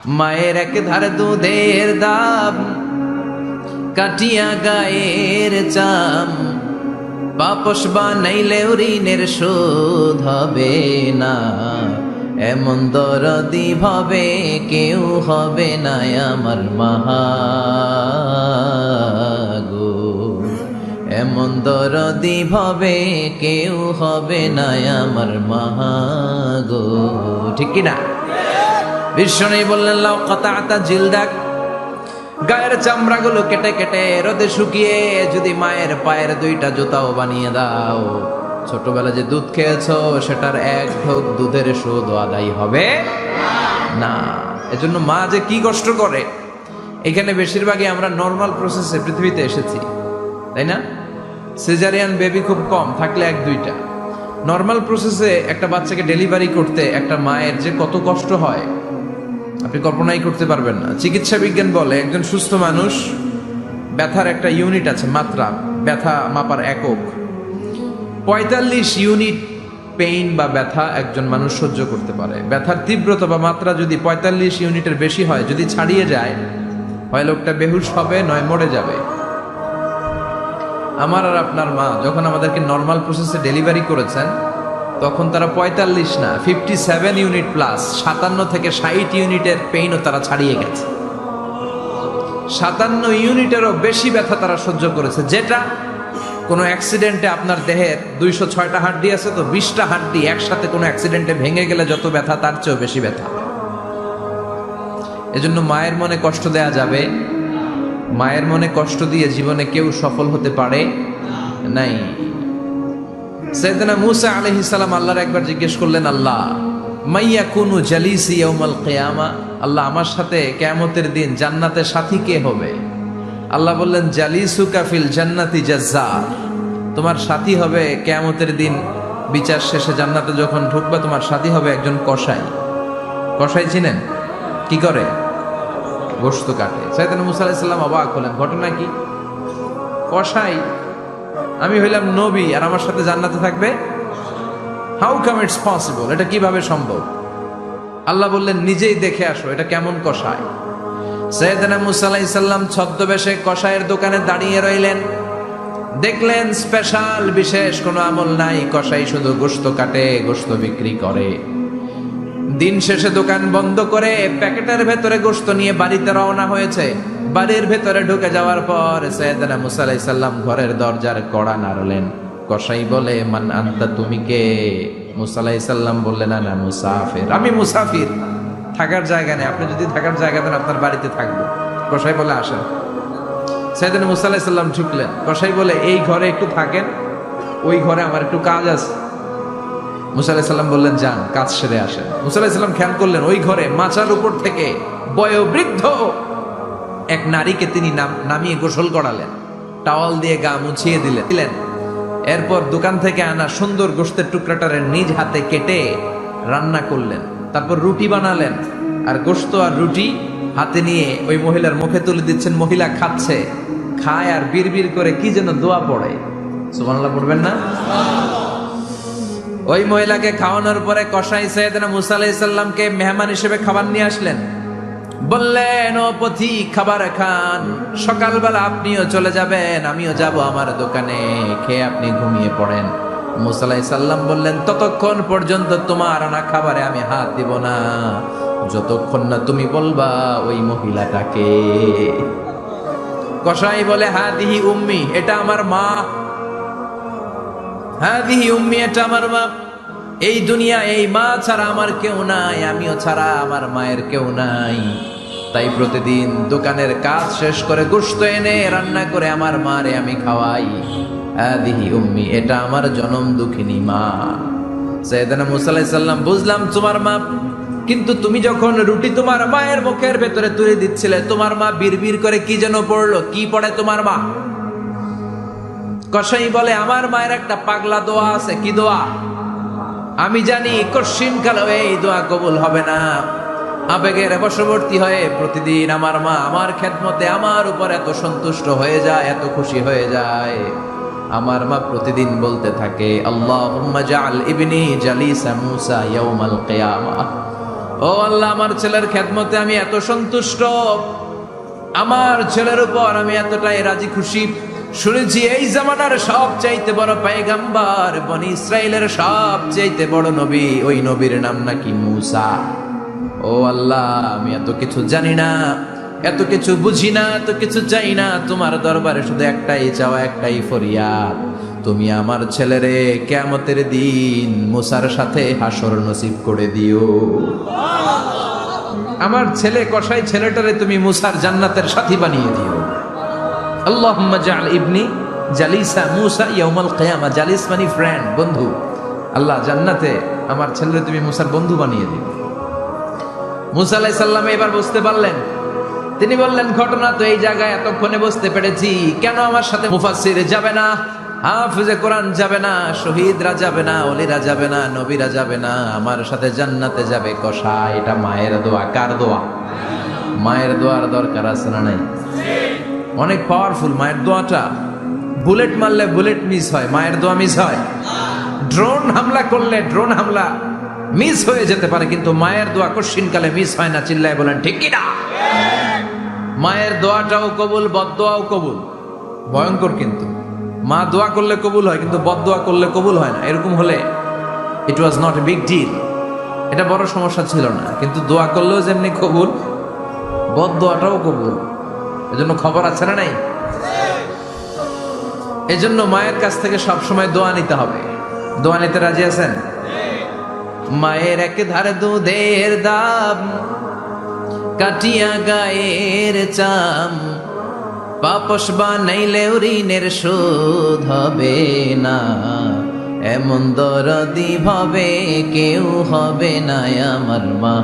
মায়ের এক ধার দুধের দাম কাটিয়া গায়ের চাম বাপস বানাইলেও ঋণের শোধ হবে না। এমন দরদি ভাবে কেউ হবে না আমার মাগো, এমন দরদি ভাবে কেউ হবে না আমার মাগো। ঠিক কিনা? বিষ্ণু বললেন লাউ কাতাতা জিলদাক, গায়ের চামড়াগুলো কেটে কেটে রোদে শুকিয়ে যদি মায়ের পায়ের দুইটা জুতাও বানিয়ে দাও, ছোটবেলা যে দুধ খেয়েছো সেটার এক ঢোক দুধের শোধ আদায় হবে না। এজন্য মা যে কি কষ্ট করে, এখানে বেশিরভাগই আমরা নর্মাল প্রসেসে পৃথিবীতে এসেছি, তাই না? সিজারিয়ান বেবি খুব কম, থাকলে এক দুইটা। নর্মাল প্রসেসে একটা বাচ্চাকে ডেলিভারি করতে একটা মায়ের যে কত কষ্ট হয় আপনি কল্পনাই করতে পারবেন না। চিকিৎসা বিজ্ঞান বলে একজন সুস্থ মানুষ, ব্যথার একটা ইউনিট আছে, মাত্রা, ব্যথা মাপার একক, ৪৫ ইউনিট পেইন বা ব্যথা একজন মানুষ সহ্য করতে পারে। ব্যথার তীব্রতা বা মাত্রা যদি ৪৫ ইউনিটের বেশি হয়, যদি ছাড়িয়ে যায়, হয় লোকটা বেহুশ হবে নয় মরে যাবে। আমার আর আপনার মা যখন আমাদেরকে নর্মাল প্রসেসে ডেলিভারি করেছেন তখন তারা ৪৫ না 57 ইউনিট প্লাস ৫৭ থেকে ৬০ ইউনিটের পেইনও তারা ছাড়িয়ে গেছে। ৫৭ ইউনিটেরও বেশি ব্যথা তারা সহ্য করেছে, যেটা কোনো অ্যাক্সিডেন্টে আপনার দেহের ২০৬টা হাড্ডি আছে তো ২০টা হাড্ডি একসাথে কোনো অ্যাক্সিডেন্টে ভেঙে গেলে যত ব্যথা তার চেয়েও বেশি ব্যথা। এজন্য মায়ের মনে কষ্ট দেয়া যাবে? মায়ের মনে কষ্ট দিয়ে জীবনে কেউ সফল হতে পারে নাই। সাইয়েদনা মূসা আলাইহিস সালাম আল্লাহর একবার জিজ্ঞেস করলেন, আল্লাহ মাইয়াকুনু জালিসি ইয়াউমাল কিয়ামা, আল্লাহ আমার সাথে কিয়ামতের দিন জান্নাতে সাথী কে হবে? আল্লাহ বললেন, জালিসুকা ফিল জান্নাতি জাজ্জার, তোমার সাথী হবে কিয়ামতের দিন বিচার শেষে জান্নাতে যখন ঢুকবে তোমার সাথী হবে একজন কসাই। কসাই চিনেন? কি করে? গোশত কাটে। সাইয়েদনা মূসা আলাইহিস সালাম অবাক হলেন, ঘটনা কি? কসাই? আমি হইলাম নবী আর আমার সাথে জান্নাতে থাকবে? How come it's possible? এটা কিভাবে সম্ভব? আল্লাহ বললেন, নিজেই দেখে আসো এটা কেমন কসাই। সাইয়েদনা মূসা আলাইহিস সালাম ছদ্মবেশে কসাইয়ের দোকানে দাঁড়িয়ে রইলেন। দেখলেন স্পেশাল বিশেষ কোনো আমল নাই, কসাই শুধু গোশত কাটে, গোশত বিক্রি করে। দিন শেষে দোকান বন্ধ করে প্যাকেটের ভেতরে গোশত নিয়ে বাড়িতে রওনা হয়েছে। বাড়ির ভেতরে ঢুকে যাওয়ার পর সাইয়েদনা মূসা আলাইহিস সালাম ঘরের দরজার কড়া নাড়লেন। কসাই বলে, মান আনতা, তুমি কে? মূসা আলাইহিস সালাম বললেন, আনা মুসাফির, আমি মুসাফির, থাকার জায়গা নেই, আপনি যদি থাকার জায়গা দেন আপনার বাড়িতে থাকবো। কসাই বলে, আসেন। সাইয়েদনা মূসা আলাইহিস সালাম ঢুকলেন। কসাই বলে, এই ঘরে একটু থাকেন, ওই ঘরে আমার একটু কাজ আছে। মূসা আলাইহিস সালাম বললেন, যান, কাজ সেরে আসেন। মূসা আলাইহিস সালাম খেয়াল করলেন ওই ঘরে মাচার উপর থেকে বয়োবৃদ্ধ এক নারীকে তিনি নামিয়ে গোসল করালেন, টাওয়াল দিয়ে গা মুছিয়ে দিলেন। এরপর দোকান থেকে আনা সুন্দর গোশতের টুকরাটারে নিজ হাতে কেটে রান্না করলেন। তারপর রুটি বানালেন আর গোশত আর রুটি হাতে নিয়ে ওই মহিলার মুখে তুলে দিচ্ছেন। মহিলা খাচ্ছে, খায় আর বিড়বিড় করে কি যেন দোয়া পড়ে। সুবহানাল্লাহ পড়বেন না? ওই মহিলাকে খাওয়ানোর পরে কসাই সাইয়েদনা মূসা আলাইহিস সালামকে মেহমান হিসেবে খাবার নিয়ে আসলেন। বললেন, ও পথিক, খাবার খান, সকালবেলা আপনিও চলে যাবেন, আমিও যাব আমার দোকানে, খেয়ে আপনি ঘুমিয়ে পড়েন। মূসা আলাইহিস সালাম বললেন, ততক্ষণ পর্যন্ত তোমার আনা খাবারে আমি হাত দিব না যতক্ষণ না তুমি বলবা ওই মহিলাটাকে। কসাই বলে, হাদিহি উম্মি, এটা আমার মা। হাদিহি উম্মি, এটা আমার মা। এই দুনিয়া এই মা ছাড়া আমার কেউ নাই, আমিও ছাড়া আমার মায়ের কেউ নাই। তাই প্রতিদিন দোকানের কাজ শেষ করে গোশত এনে রান্না করে আমার মারে আমি খাওয়াই। হাদিহি উম্মি, এটা আমার জনম দুঃখিনী মা। সাইয়েদনা মূসা আলাইহিস সালাম, বুঝলাম তোমার মা, কিন্তু তুমি যখন রুটি তোমার মায়ের মুখের ভেতরে তুলে দিচ্ছিলে, তোমার মা বিড়বিড় করে কি যেন পড়লো, কি পড়ে তোমার মা? কসাই বলে, আমার মায়ের একটা পাগলা দোয়া আছে। কি দোয়া? আমি জানি কঠিন কালেও এই দোয়া কবুল হবে না। আবেগের বশবর্তী হয়ে প্রতিদিন আমার মা আমার খেদমতে আমার উপর এত সন্তুষ্ট হয়ে যায়, এত খুশি হয়ে যায়। আমার মা প্রতিদিন বলতে থাকে, আল্লাহুম্মা জাআল ইবনি জালিসা মূসা ইয়াউমাল কিয়ামাহ, ও আল্লাহ, আমার ছেলের খেদমতে আমি এত সন্তুষ্ট, আমার ছেলের উপর আমি এতটাই রাজি খুশি। শুনেছি এই জামানার সব চাইতে বড় পয়গাম্বার, বনি ইসরাইলের সব চাইতে বড় নবী, ওই নবীর নাম নাকি মূসা। ও আল্লাহ, আমি এত কিছু জানি না, এত কিছু বুঝি না, এত কিছু চাই না, তোমার দরবারে শুধু একটাই চাওয়া, একটাই ফরিয়াদ, তুমি আমার ছেলেরে কিয়ামতের দিন মুসার সাথে হাসর নসিব করে দিও। আমার ছেলে কসাই ছেলেটারে তুমি মুসার জান্নাতের সাথী বানিয়ে দিও। আল্লাহুম্মা জাআল ইবনি জালিসা মুসা ইয়াউমাল কিয়ামা। জালিস মানে ফ্রেন্ড, বন্ধু। আল্লাহ, জান্নাতে আমার ছেলেরে তুমি মুসার বন্ধু বানিয়ে দিও। মুসা আলাইহিস সালাম এবার বুঝতে পারলেন। তিনি বললেন, ঘটনা তো এই জায়গায় এতক্ষণে বুঝতে পেরেছি, কেন আমার সাথে মুফাসসির যাবে না, হাফেজে কোরআন যাবে না, শহীদরা যাবে না, ওলিরা যাবে না, নবীরা যাবে না, আমার সাথে জান্নাতে যাবে কসাই। এটা মায়ের দোয়া। কার দোয়া? মায়ের দোয়ার দরকার আছে না নাই? অনেক পাওয়ারফুল মায়ের দোয়াটা। বুলেট মারলে বুলেট মিস হয়, মায়ের দোয়া মিস হয়? ড্রোন হামলা করলে ড্রোন হামলা মিস হয়ে যেতে পারে, কিন্তু মায়ের দোয়া কশিনকালে মিস হয় না। চিল্লায় বলেন ঠিক কি না? মায়ের দোয়াটাও কবুল, বদদোয়াও কবুল। ভয়ঙ্কর কিন্তু। মা দোয়া করলে কবুল হয়, কিন্তু বদদোয়া করলে কবুল হয় না। এরকম হলে it was not a big deal, এটা বড় সমস্যা ছিল না। কিন্তু দোয়া করলেও যেমনি কবুল, বদদোয়াটাও কবুল। এজন্য খবর আছে না নাই? এজন্য মায়ের কাছ থেকে সবসময় দোয়া নিতে হবে। দোয়া নিতে রাজি আছেন? মায়ের এক ধারে দুধের দাম, কাটিয়া গায়ের চাম, পাপস বানাইলেও ঋণের শোধ হবে না, এমন দরদি ভাবে কেউ হবে না আমার মা।